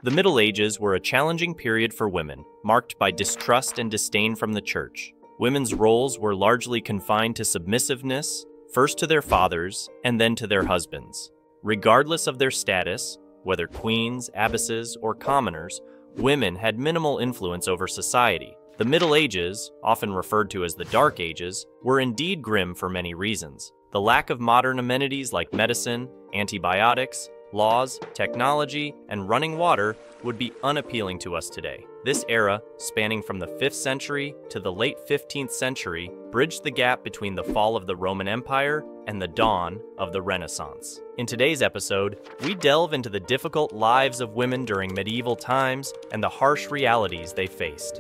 The Middle Ages were a challenging period for women, marked by distrust and disdain from the church. Women's roles were largely confined to submissiveness, first to their fathers and then to their husbands. Regardless of their status, whether queens, abbesses, or commoners, women had minimal influence over society. The Middle Ages, often referred to as the Dark Ages, were indeed grim for many reasons. The lack of modern amenities like medicine, antibiotics, laws, technology, and running water would be unappealing to us today. This era, spanning from the 5th century to the late 15th century, bridged the gap between the fall of the Roman Empire and the dawn of the Renaissance. In today's episode, we delve into the difficult lives of women during medieval times and the harsh realities they faced.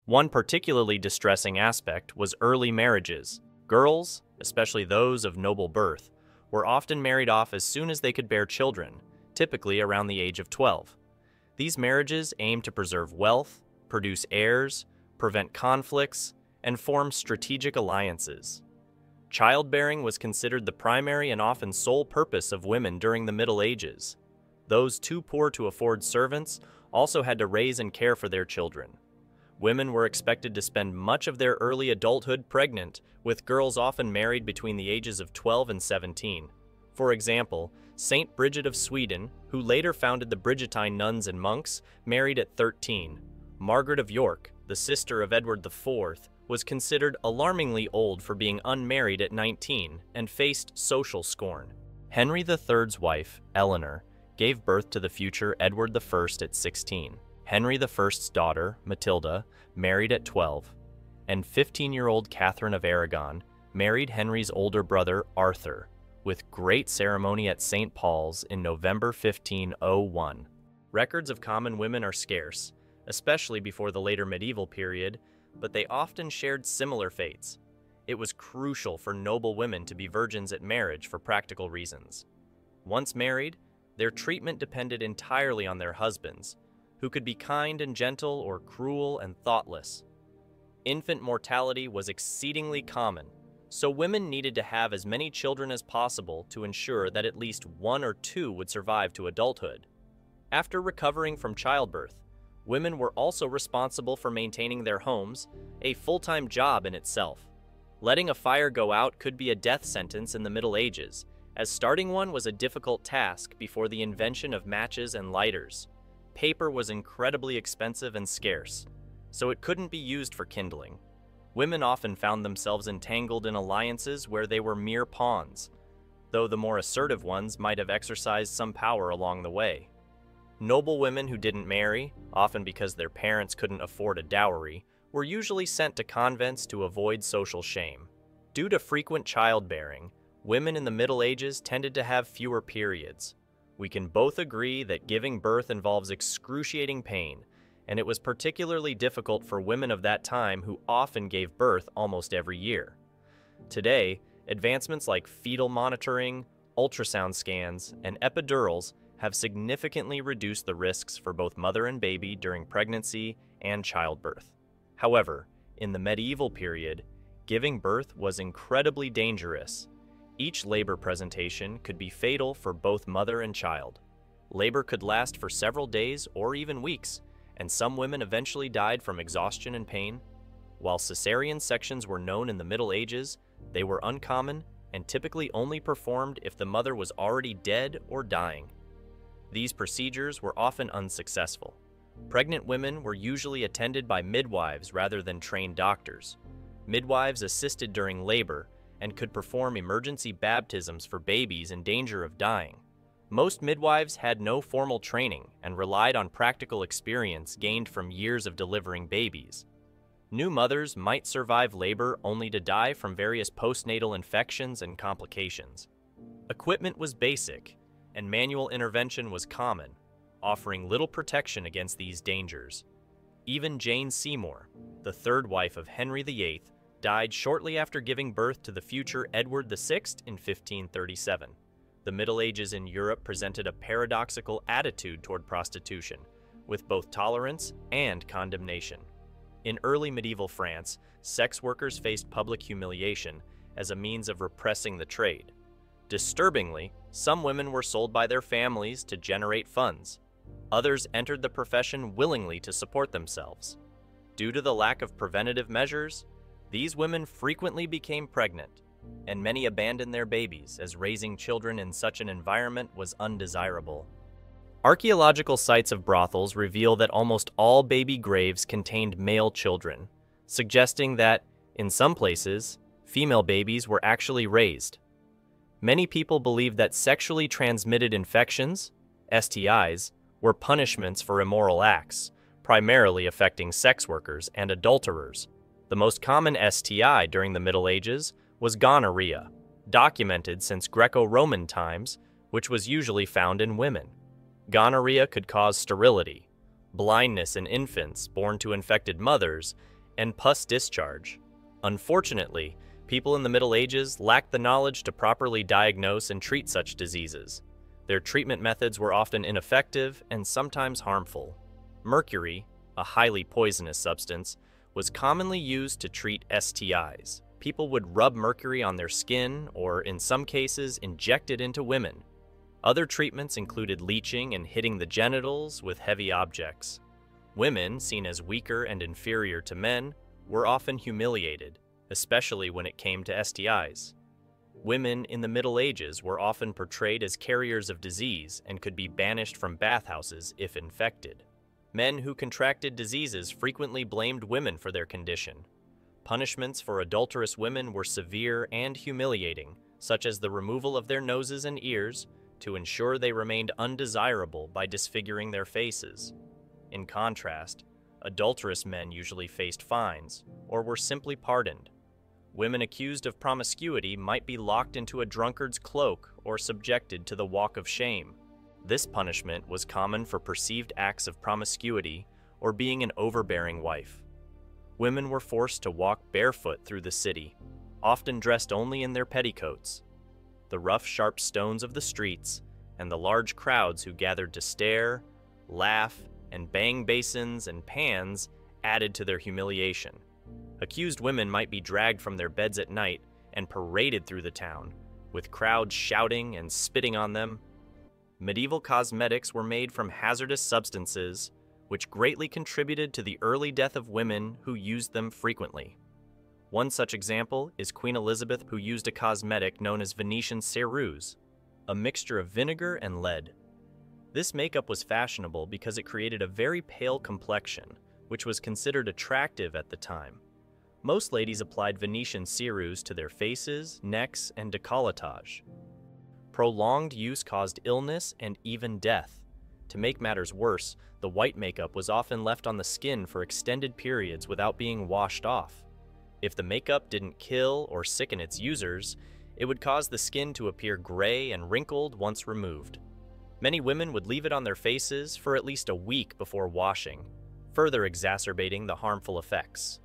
One particularly distressing aspect was early marriages. Girls, especially those of noble birth, were often married off as soon as they could bear children, typically around the age of 12. These marriages aimed to preserve wealth, produce heirs, prevent conflicts, and form strategic alliances. Childbearing was considered the primary and often sole purpose of women during the Middle Ages. Those too poor to afford servants also had to raise and care for their children. Women were expected to spend much of their early adulthood pregnant, with girls often married between the ages of 12 and 17. For example, Saint Bridget of Sweden, who later founded the Brigittine nuns and monks, married at 13. Margaret of York, the sister of Edward IV, was considered alarmingly old for being unmarried at 19 and faced social scorn. Henry III's wife, Eleanor, gave birth to the future Edward I at 16. Henry I's daughter, Matilda, married at 12, and 15-year-old Catherine of Aragon married Henry's older brother, Arthur, with great ceremony at St. Paul's in November 1501. Records of common women are scarce, especially before the later medieval period, but they often shared similar fates. It was crucial for noble women to be virgins at marriage for practical reasons. Once married, their treatment depended entirely on their husbands, who could be kind and gentle or cruel and thoughtless. Infant mortality was exceedingly common, so women needed to have as many children as possible to ensure that at least one or two would survive to adulthood. After recovering from childbirth, women were also responsible for maintaining their homes, a full-time job in itself. Letting a fire go out could be a death sentence in the Middle Ages, as starting one was a difficult task before the invention of matches and lighters. Paper was incredibly expensive and scarce, so it couldn't be used for kindling. Women often found themselves entangled in alliances where they were mere pawns, though the more assertive ones might have exercised some power along the way. Noble women who didn't marry, often because their parents couldn't afford a dowry, were usually sent to convents to avoid social shame. Due to frequent childbearing, women in the Middle Ages tended to have fewer periods. We can both agree that giving birth involves excruciating pain, and it was particularly difficult for women of that time who often gave birth almost every year. Today, advancements like fetal monitoring, ultrasound scans, and epidurals have significantly reduced the risks for both mother and baby during pregnancy and childbirth. However, in the medieval period, giving birth was incredibly dangerous. Each labor presentation could be fatal for both mother and child. Labor could last for several days or even weeks, and some women eventually died from exhaustion and pain. While cesarean sections were known in the Middle Ages, they were uncommon and typically only performed if the mother was already dead or dying. These procedures were often unsuccessful. Pregnant women were usually attended by midwives rather than trained doctors. Midwives assisted during labor and could perform emergency baptisms for babies in danger of dying. Most midwives had no formal training and relied on practical experience gained from years of delivering babies. New mothers might survive labor only to die from various postnatal infections and complications. Equipment was basic, and manual intervention was common, offering little protection against these dangers. Even Jane Seymour, the third wife of Henry VIII, died shortly after giving birth to the future Edward VI in 1537. The Middle Ages in Europe presented a paradoxical attitude toward prostitution, with both tolerance and condemnation. In early medieval France, sex workers faced public humiliation as a means of repressing the trade. Disturbingly, some women were sold by their families to generate funds. Others entered the profession willingly to support themselves. Due to the lack of preventative measures, these women frequently became pregnant, and many abandoned their babies as raising children in such an environment was undesirable. Archaeological sites of brothels reveal that almost all baby graves contained male children, suggesting that, in some places, female babies were actually raised. Many people believe that sexually transmitted infections, STIs, were punishments for immoral acts, primarily affecting sex workers and adulterers. The most common STI during the Middle Ages was gonorrhea, documented since Greco-Roman times, which was usually found in women. Gonorrhea could cause sterility, blindness in infants born to infected mothers, and pus discharge. Unfortunately, people in the Middle Ages lacked the knowledge to properly diagnose and treat such diseases. Their treatment methods were often ineffective and sometimes harmful. Mercury, a highly poisonous substance, was commonly used to treat STIs. People would rub mercury on their skin or, in some cases, inject it into women. Other treatments included leeching and hitting the genitals with heavy objects. Women, seen as weaker and inferior to men, were often humiliated, especially when it came to STIs. Women in the Middle Ages were often portrayed as carriers of disease and could be banished from bathhouses if infected. Men who contracted diseases frequently blamed women for their condition. Punishments for adulterous women were severe and humiliating, such as the removal of their noses and ears to ensure they remained undesirable by disfiguring their faces. In contrast, adulterous men usually faced fines or were simply pardoned. Women accused of promiscuity might be locked into a drunkard's cloak or subjected to the walk of shame. This punishment was common for perceived acts of promiscuity or being an overbearing wife. Women were forced to walk barefoot through the city, often dressed only in their petticoats. The rough, sharp stones of the streets and the large crowds who gathered to stare, laugh, and bang basins and pans added to their humiliation. Accused women might be dragged from their beds at night and paraded through the town, with crowds shouting and spitting on them. Medieval cosmetics were made from hazardous substances, which greatly contributed to the early death of women who used them frequently. One such example is Queen Elizabeth, who used a cosmetic known as Venetian ceruse, a mixture of vinegar and lead. This makeup was fashionable because it created a very pale complexion, which was considered attractive at the time. Most ladies applied Venetian ceruse to their faces, necks, and décolletage. Prolonged use caused illness and even death. To make matters worse, the white makeup was often left on the skin for extended periods without being washed off. If the makeup didn't kill or sicken its users, it would cause the skin to appear gray and wrinkled once removed. Many women would leave it on their faces for at least a week before washing, further exacerbating the harmful effects.